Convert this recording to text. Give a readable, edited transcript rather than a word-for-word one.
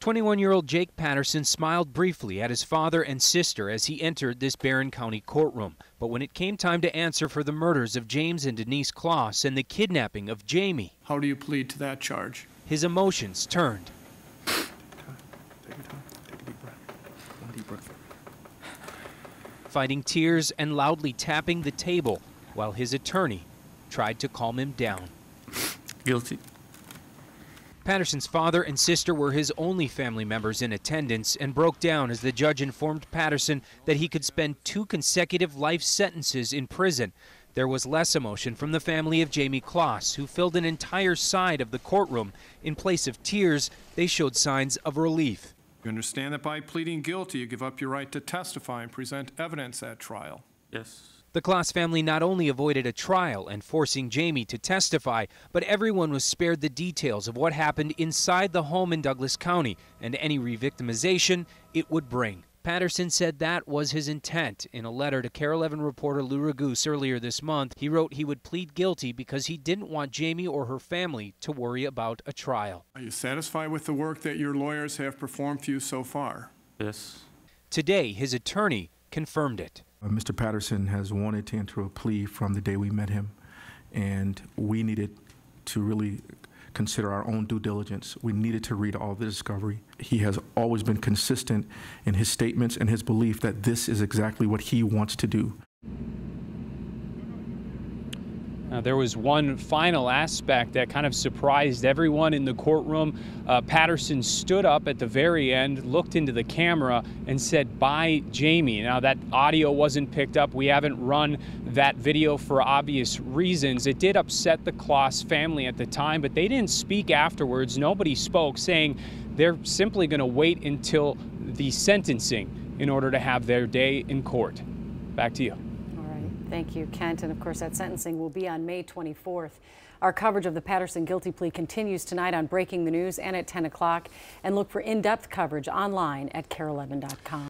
21-year-old Jake Patterson smiled briefly at his father and sister as he entered this Barron County courtroom. But when it came time to answer for the murders of James and Denise Kloss and the kidnapping of Jamie, how do you plead to that charge? his emotions turned. Take your time. Take a deep breath. One deep breath. Fighting tears and loudly tapping the table while his attorney tried to calm him down. Guilty. Patterson's father and sister were his only family members in attendance and broke down as the judge informed Patterson that he could spend 2 consecutive life sentences in prison. There was less emotion from the family of Jamie Kloss, who filled an entire side of the courtroom. In place of tears, they showed signs of relief. You understand that by pleading guilty, you give up your right to testify and present evidence at trial? Yes. The Kloss family not only avoided a trial and forcing Jamie to testify, but everyone was spared the details of what happened inside the home in Douglas County and any re-victimization it would bring. Patterson said that was his intent. In a letter to KARE 11 reporter Lou Raguse earlier this month, he wrote he would plead guilty because he didn't want Jamie or her family to worry about a trial. Are you satisfied with the work that your lawyers have performed for you so far? Yes. Today, his attorney confirmed it. Mr. Patterson has wanted to enter a plea from the day we met him, and we needed to really consider our own due diligence. We needed to read all the discovery. He has always been consistent in his statements and his belief that this is exactly what he wants to do. There was one final aspect that kind of surprised everyone in the courtroom. Patterson stood up at the very end, looked into the camera, and said, "Bye, Jamie." Now, that audio wasn't picked up. We haven't run that video for obvious reasons. It did upset the Kloss family at the time, but they didn't speak afterwards. Nobody spoke, saying they're simply going to wait until the sentencing in order to have their day in court. Back to you. Thank you, Kent. And of course, that sentencing will be on May 24th. Our coverage of the Patterson guilty plea continues tonight on Breaking the News and at 10 o'clock. And look for in-depth coverage online at KARE11.com.